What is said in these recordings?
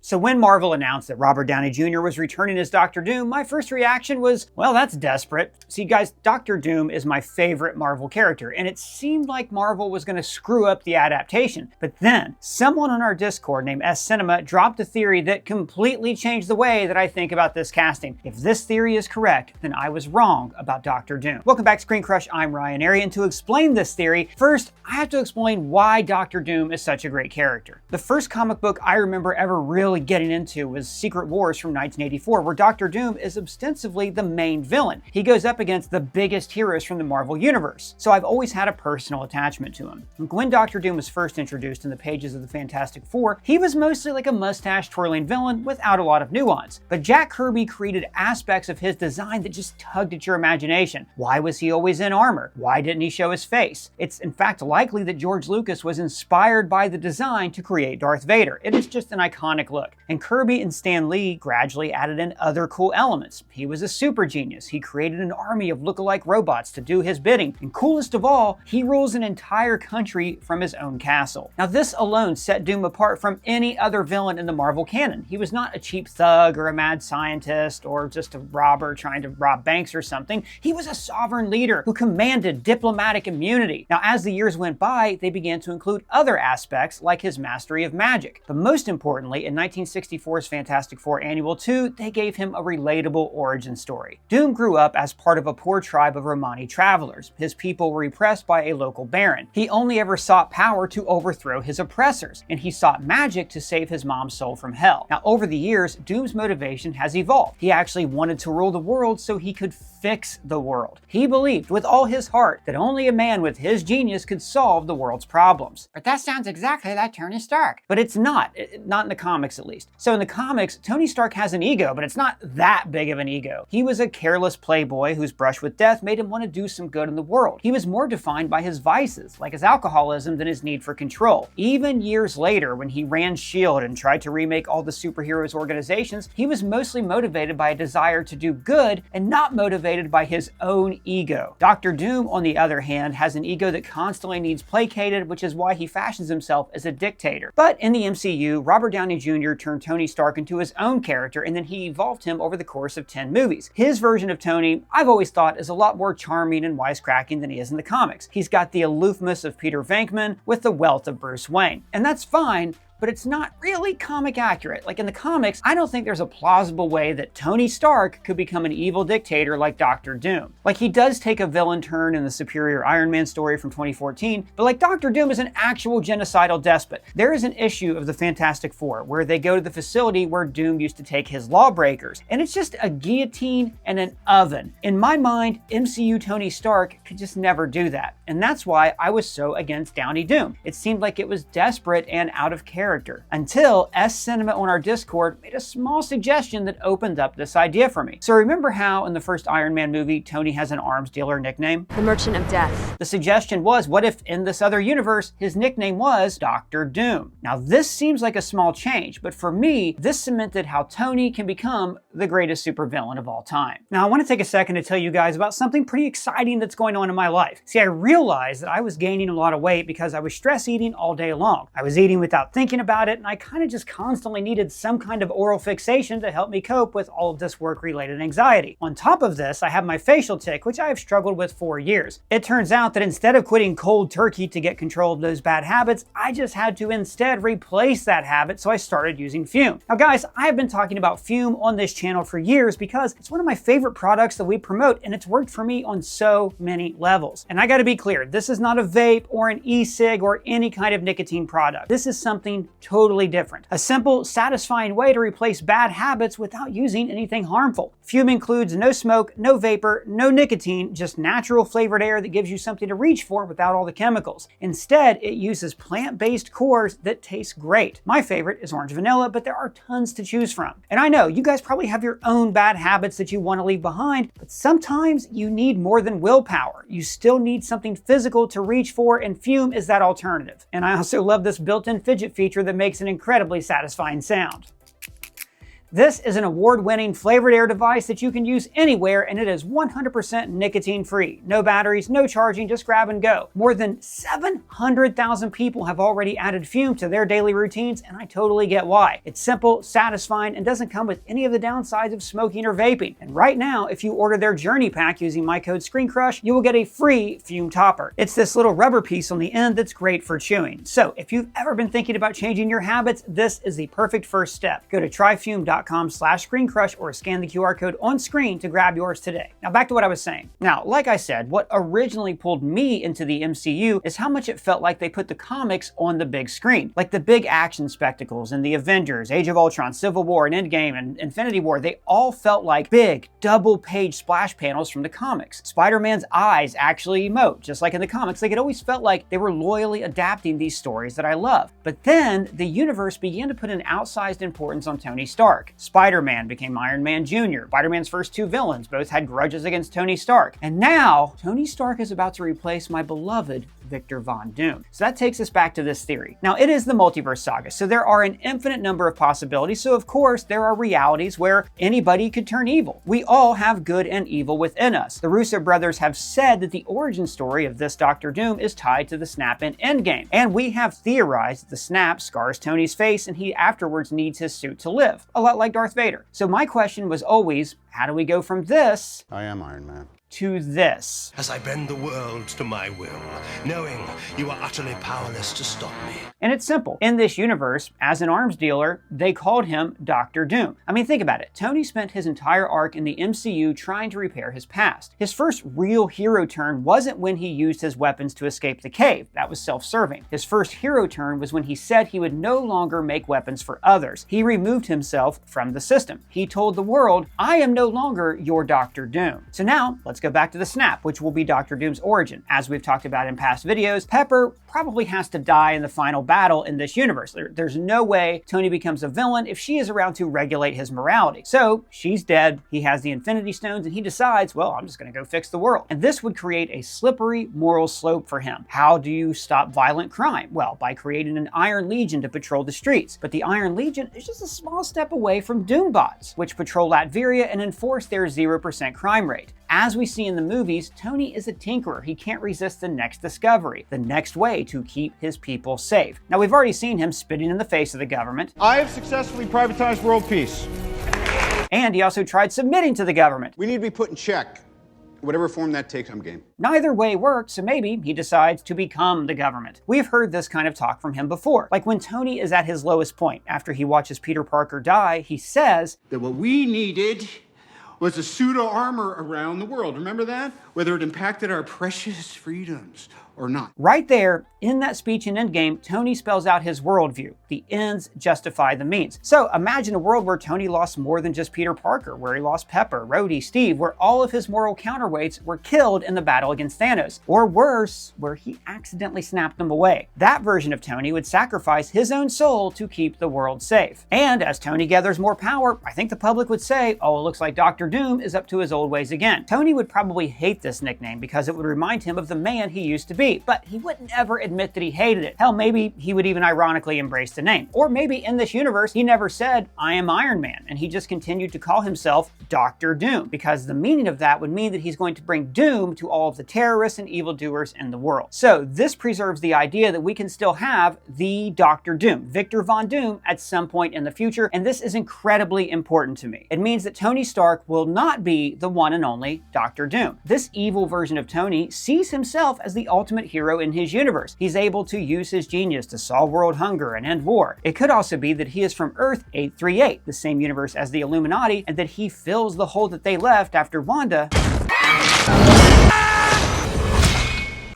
So when Marvel announced that Robert Downey Jr. was returning as Doctor Doom, my first reaction was, well, that's desperate. See guys, Doctor Doom is my favorite Marvel character, and it seemed like Marvel was going to screw up the adaptation. But then, someone on our Discord named S Cinema dropped a theory that completely changed the way that I think about this casting. If this theory is correct, then I was wrong about Doctor Doom. Welcome back to ScreenCrush, I'm Ryan Airy, and to explain this theory, first, I have to explain why Doctor Doom is such a great character. The first comic book I remember ever really getting into was Secret Wars from 1984, where Doctor Doom is ostensibly the main villain. He goes up against the biggest heroes from the Marvel Universe, so I've always had a personal attachment to him. When Doctor Doom was first introduced in the pages of the Fantastic Four, he was mostly like a mustache-twirling villain without a lot of nuance. But Jack Kirby created aspects of his design that just tugged at your imagination. Why was he always in armor? Why didn't he show his face? It's in fact likely that George Lucas was inspired by the design to create Darth Vader. It is just an iconic look. And Kirby and Stan Lee gradually added in other cool elements. He was a super genius. He created an army of look-alike robots to do his bidding. And coolest of all, he rules an entire country from his own castle. Now this alone set Doom apart from any other villain in the Marvel canon. He was not a cheap thug or a mad scientist or just a robber trying to rob banks or something. He was a sovereign leader who commanded diplomatic immunity. Now as the years went by, they began to include other aspects like his mastery of magic. But most importantly, in 1964's Fantastic Four Annual 2, they gave him a relatable origin story. Doom grew up as part of a poor tribe of Romani travelers. His people were repressed by a local baron. He only ever sought power to overthrow his oppressors, and he sought magic to save his mom's soul from hell. Now over the years, Doom's motivation has evolved. He actually wanted to rule the world so he could fix the world. He believed with all his heart that only a man with his genius could solve the world's problems. But that sounds exactly like Tony Stark. But it's not in the comics at least. So in the comics, Tony Stark has an ego, but it's not that big of an ego. He was a careless playboy whose brush with death made him want to do some good in the world. He was more defined by his vices, like his alcoholism, than his need for control. Even years later, when he ran S.H.I.E.L.D. and tried to remake all the superheroes organizations, he was mostly motivated by a desire to do good and not motivated by his own ego. Doctor Doom, on the other hand, has an ego that constantly needs placated, which is why he fashions himself as a dictator. But in the MCU, Robert Downey Jr. turned Tony Stark into his own character, and then he evolved him over the course of 10 movies. His version of Tony, I've always thought, is a lot more charming and wisecracking than he is in the comics. He's got the aloofness of Peter Venkman with the wealth of Bruce Wayne. And that's fine, but it's not really comic accurate. Like in the comics, I don't think there's a plausible way that Tony Stark could become an evil dictator like Doctor Doom. Like he does take a villain turn in the Superior Iron Man story from 2014, but like Doctor Doom is an actual genocidal despot. There is an issue of the Fantastic Four where they go to the facility where Doom used to take his lawbreakers, and it's just a guillotine and an oven. In my mind, MCU Tony Stark could just never do that. And that's why I was so against Downey Doom. It seemed like it was desperate and out of character. Until S Cinema on our Discord made a small suggestion that opened up this idea for me. So remember how in the first Iron Man movie, Tony has an arms dealer nickname? The Merchant of Death. The suggestion was, what if in this other universe, his nickname was Doctor Doom? Now this seems like a small change, but for me, this cemented how Tony can become the greatest supervillain of all time. Now I want to take a second to tell you guys about something pretty exciting that's going on in my life. See, I realized that I was gaining a lot of weight because I was stress eating all day long. I was eating without thinking about it, and I kind of just constantly needed some kind of oral fixation to help me cope with all of this work-related anxiety. On top of this, I have my facial tic, which I have struggled with for years. It turns out that instead of quitting cold turkey to get control of those bad habits, I just had to instead replace that habit, so I started using Fume. Now guys, I have been talking about Fume on this channel for years because it's one of my favorite products that we promote, and it's worked for me on so many levels. And I gotta be clear, this is not a vape or an e-cig or any kind of nicotine product. This is something totally different. A simple, satisfying way to replace bad habits without using anything harmful. Fume includes no smoke, no vapor, no nicotine, just natural flavored air that gives you something to reach for without all the chemicals. Instead, it uses plant-based cores that taste great. My favorite is orange vanilla, but there are tons to choose from. And I know you guys probably have your own bad habits that you want to leave behind, but sometimes you need more than willpower. You still need something physical to reach for, and Fume is that alternative. And I also love this built-in fidget feature that makes an incredibly satisfying sound. This is an award-winning flavored air device that you can use anywhere, and it is 100% nicotine-free. No batteries, no charging, just grab and go. More than 700,000 people have already added fume to their daily routines, and I totally get why. It's simple, satisfying, and doesn't come with any of the downsides of smoking or vaping. And right now, if you order their Journey Pack using my code ScreenCrush, you will get a free fume topper. It's this little rubber piece on the end that's great for chewing. So if you've ever been thinking about changing your habits, this is the perfect first step. Go to tryfume.com/ScreenCrush or scan the QR code on screen to grab yours today. Now back to what I was saying. Now, like I said, what originally pulled me into the MCU is how much it felt like they put the comics on the big screen. Like the big action spectacles in the Avengers, Age of Ultron, Civil War, and Endgame, and Infinity War, they all felt like big, double-page splash panels from the comics. Spider-Man's eyes actually emote, just like in the comics. Like it always felt like they were loyally adapting these stories that I love. But then the universe began to put an outsized importance on Tony Stark. Spider-Man became Iron Man Jr. Spider-Man's first two villains both had grudges against Tony Stark. And now, Tony Stark is about to replace my beloved Victor Von Doom. So that takes us back to this theory. Now, it is the multiverse saga, so there are an infinite number of possibilities. So of course, there are realities where anybody could turn evil. We all have good and evil within us. The Russo brothers have said that the origin story of this Doctor Doom is tied to the snap in Endgame. And we have theorized that the snap scars Tony's face and he afterwards needs his suit to live. A lot like Darth Vader. So my question was always, how do we go from this I am Iron Man to this? As I bend the world to my will, knowing you are utterly powerless to stop me. And it's simple. In this universe, as an arms dealer, they called him Doctor Doom. I mean, think about it. Tony spent his entire arc in the MCU trying to repair his past. His first real hero turn wasn't when he used his weapons to escape the cave. That was self-serving. His first hero turn was when he said he would no longer make weapons for others. He removed himself from the system. He told the world, I am no longer your Doctor Doom. So now, let's go back to the snap, which will be Doctor Doom's origin. As we've talked about in past videos, Pepper probably has to die in the final battle in this universe. There's no way Tony becomes a villain if she is around to regulate his morality. So she's dead, he has the Infinity Stones, and he decides, well, I'm just gonna go fix the world. And this would create a slippery moral slope for him. How do you stop violent crime? Well, by creating an Iron Legion to patrol the streets. But the Iron Legion is just a small step away from Doombots, which patrol Latveria and enforce their 0% crime rate. As we see in the movies, Tony is a tinkerer. He can't resist the next discovery, the next way to keep his people safe. Now, we've already seen him spitting in the face of the government. I have successfully privatized world peace. And he also tried submitting to the government. We need to be put in check. Whatever form that takes, I'm game. Neither way worked, so maybe he decides to become the government. We've heard this kind of talk from him before. Like when Tony is at his lowest point, after he watches Peter Parker die, he says that what we needed was a pseudo-armor around the world. Remember that? Whether it impacted our precious freedoms or not. Right there, in that speech in Endgame, Tony spells out his worldview. The ends justify the means. So imagine a world where Tony lost more than just Peter Parker, where he lost Pepper, Rhodey, Steve, where all of his moral counterweights were killed in the battle against Thanos. Or worse, where he accidentally snapped them away. That version of Tony would sacrifice his own soul to keep the world safe. And as Tony gathers more power, I think the public would say, oh, it looks like Doctor Doom is up to his old ways again. Tony would probably hate this nickname because it would remind him of the man he used to be, but he wouldn't ever admit that he hated it. Hell, maybe he would even ironically embrace the name. Or maybe in this universe, he never said, I am Iron Man, and he just continued to call himself Doctor Doom, because the meaning of that would mean that he's going to bring doom to all of the terrorists and evildoers in the world. So this preserves the idea that we can still have the Doctor Doom, Victor Von Doom, at some point in the future, and this is incredibly important to me. It means that Tony Stark will not be the one and only Doctor Doom. This evil version of Tony sees himself as the ultimate hero in his universe. He's able to use his genius to solve world hunger and end war. It could also be that he is from Earth 838, the same universe as the Illuminati, and that he fills the hole that they left after Wanda.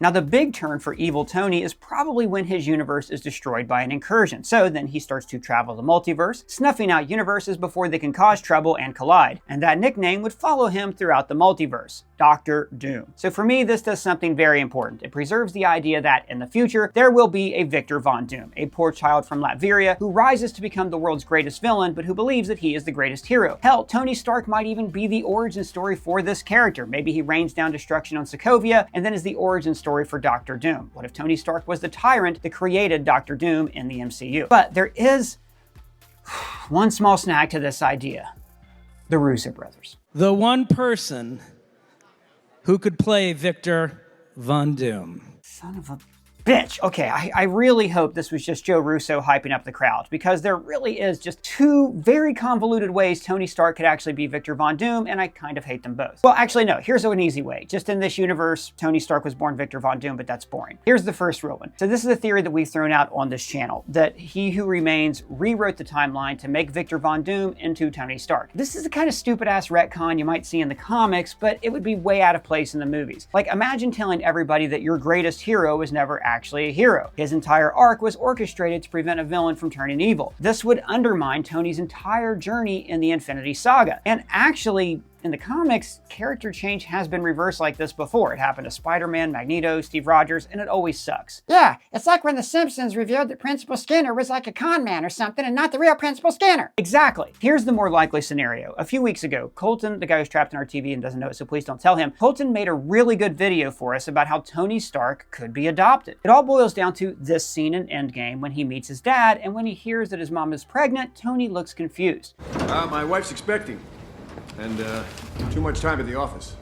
Now, the big turn for evil Tony is probably when his universe is destroyed by an incursion. So then he starts to travel the multiverse, snuffing out universes before they can cause trouble and collide. And that nickname would follow him throughout the multiverse, Doctor Doom. So for me, this does something very important. It preserves the idea that in the future, there will be a Victor Von Doom, a poor child from Latveria who rises to become the world's greatest villain, but who believes that he is the greatest hero. Hell, Tony Stark might even be the origin story for this character. Maybe he rains down destruction on Sokovia and then is the origin story for Doctor Doom. What if Tony Stark was the tyrant that created Doctor Doom in the MCU? But there is One small snag to this idea: the Russo brothers. The one person who could play Victor Von Doom. Son of a bitch. Okay, I really hope this was just Joe Russo hyping up the crowd, because there really is just two very convoluted ways Tony Stark could actually be Victor Von Doom, and I kind of hate them both. Well, actually, no, here's an easy way. Just in this universe, Tony Stark was born Victor Von Doom, but that's boring. Here's the first real one. So this is a theory that we've thrown out on this channel, that He Who Remains rewrote the timeline to make Victor Von Doom into Tony Stark. This is the kind of stupid-ass retcon you might see in the comics, but it would be way out of place in the movies. Like, imagine telling everybody that your greatest hero was never actually a hero. His entire arc was orchestrated to prevent a villain from turning evil. This would undermine Tony's entire journey in the Infinity Saga. And actually, in the comics, character change has been reversed like this before. It happened to Spider-Man, Magneto, Steve Rogers, and it always sucks. Yeah, it's like when The Simpsons revealed that Principal Skinner was like a con man or something and not the real Principal Skinner. Exactly. Here's the more likely scenario. A few weeks ago, Colton, the guy who's trapped in our TV and doesn't know it, so please don't tell him, Colton made a really good video for us about how Tony Stark could be adopted. It all boils down to this scene in Endgame when he meets his dad, and when he hears that his mom is pregnant, Tony looks confused. My wife's expecting. And, too much time at the office.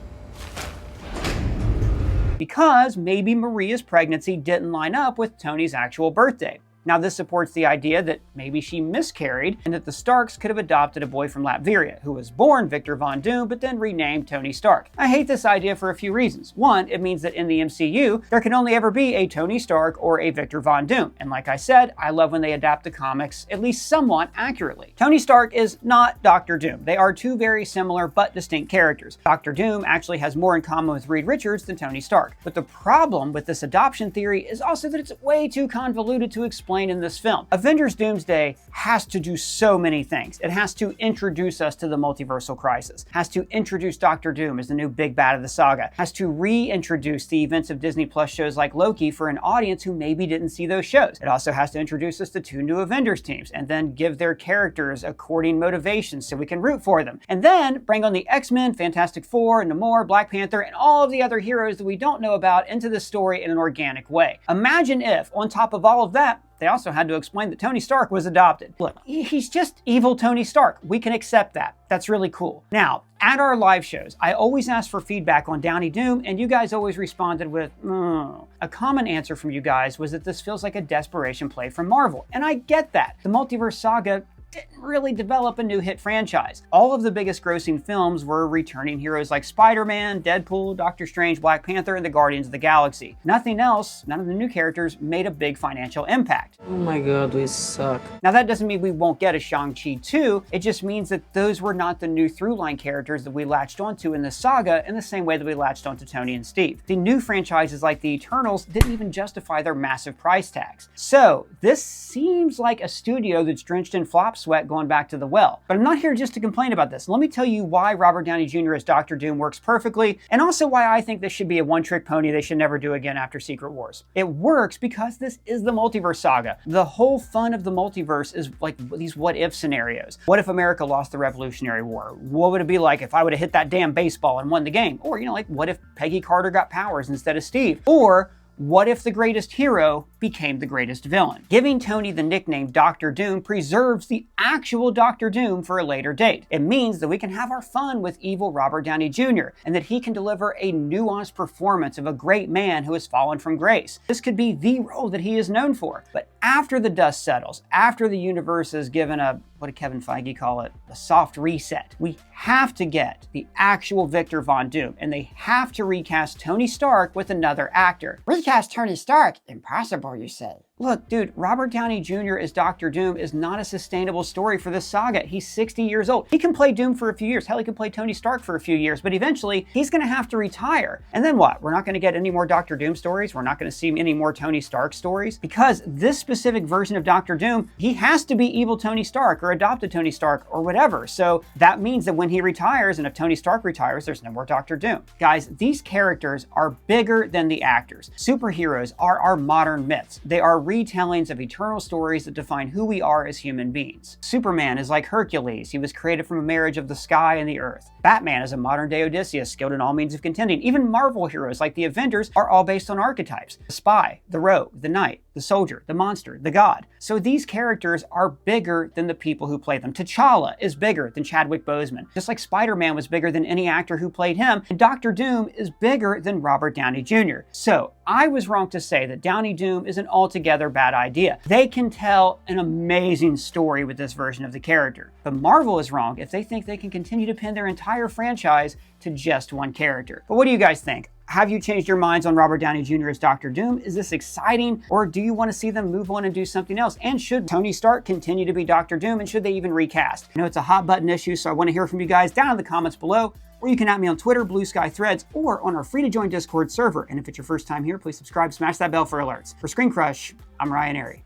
Because maybe Maria's pregnancy didn't line up with Tony's actual birthday. Now, this supports the idea that maybe she miscarried and that the Starks could have adopted a boy from Latveria who was born Victor Von Doom but then renamed Tony Stark. I hate this idea for a few reasons. One, it means that in the MCU, there can only ever be a Tony Stark or a Victor Von Doom. And like I said, I love when they adapt the comics at least somewhat accurately. Tony Stark is not Doctor Doom. They are two very similar but distinct characters. Doctor Doom actually has more in common with Reed Richards than Tony Stark. But the problem with this adoption theory is also that it's way too convoluted to explain in this film. Avengers Doomsday has to do so many things. It has to introduce us to the multiversal crisis, has to introduce Doctor Doom as the new big bad of the saga, has to reintroduce the events of Disney Plus shows like Loki for an audience who maybe didn't see those shows. It also has to introduce us to two new Avengers teams and then give their characters according motivations so we can root for them. And then bring on the X-Men, Fantastic Four, Namor, Black Panther, and all of the other heroes that we don't know about into the story in an organic way. Imagine if, on top of all of that, they also had to explain that Tony Stark was adopted. Look, he's just evil Tony Stark. We can accept that. That's really cool. Now, at our live shows, I always ask for feedback on Downey Doom, and you guys always responded with, A common answer from you guys was that this feels like a desperation play from Marvel, and I get that. The Multiverse Saga didn't really develop a new hit franchise. All of the biggest grossing films were returning heroes like Spider-Man, Deadpool, Doctor Strange, Black Panther, and the Guardians of the Galaxy. Nothing else, none of the new characters made a big financial impact. Oh my god, we suck. Now that doesn't mean we won't get a Shang-Chi 2, it just means that those were not the new through-line characters that we latched onto in the saga in the same way that we latched onto Tony and Steve. The new franchises like the Eternals didn't even justify their massive price tags. So this seems like a studio that's drenched in flop sweat going back to the well. But I'm not here just to complain about this. Let me tell you why Robert Downey Jr. as Doctor Doom works perfectly, and also why I think this should be a one-trick pony they should never do again after Secret Wars. It works because this is the multiverse saga. The whole fun of the multiverse is like these what-if scenarios. What if America lost the Revolutionary War? What would it be like if I would have hit that damn baseball and won the game? Or, like, what if Peggy Carter got powers instead of Steve? Or what if the greatest hero became the greatest villain? Giving Tony the nickname Doctor Doom preserves the actual Doctor Doom for a later date. It means that we can have our fun with evil Robert Downey Jr. and that he can deliver a nuanced performance of a great man who has fallen from grace. This could be the role that he is known for. But after the dust settles, after the universe is given a, what did Kevin Feige call it? A soft reset. We have to get the actual Victor Von Doom, and they have to recast Tony Stark with another actor. Recast Tony Stark? Impossible, you say. Look, dude, Robert Downey Jr. as Doctor Doom is not a sustainable story for this saga. He's 60 years old. He can play Doom for a few years. Hell, he can play Tony Stark for a few years, but eventually he's going to have to retire. And then what? We're not going to get any more Doctor Doom stories? We're not going to see any more Tony Stark stories? Because this specific version of Doctor Doom, he has to be evil Tony Stark or adopted Tony Stark or whatever. So that means that when he retires, and if Tony Stark retires, there's no more Doctor Doom. Guys, these characters are bigger than the actors. Superheroes are our modern myths. They are retellings of eternal stories that define who we are as human beings. Superman is like Hercules. He was created from a marriage of the sky and the earth. Batman is a modern-day Odysseus skilled in all means of contending. Even Marvel heroes like the Avengers are all based on archetypes. The spy, the rogue, the knight, the soldier, the monster, the god. So these characters are bigger than the people who play them. T'Challa is bigger than Chadwick Boseman, just like Spider-Man was bigger than any actor who played him, and Dr. Doom is bigger than Robert Downey Jr. So I was wrong to say that Downey Doom is an altogether bad idea. They can tell an amazing story with this version of the character. But Marvel is wrong if they think they can continue to pin their entire franchise to just one character. But what do you guys think? Have you changed your minds on Robert Downey Jr. as Dr. Doom? Is this exciting, or do you want to see them move on and do something else? And should Tony Stark continue to be Dr. Doom, and should they even recast? I know it's a hot button issue, so I want to hear from you guys down in the comments below, or you can at me on Twitter, Blue Sky Threads, or on our free to join Discord server. And if it's your first time here, please subscribe, smash that bell for alerts. For ScreenCrush, I'm Ryan Airy.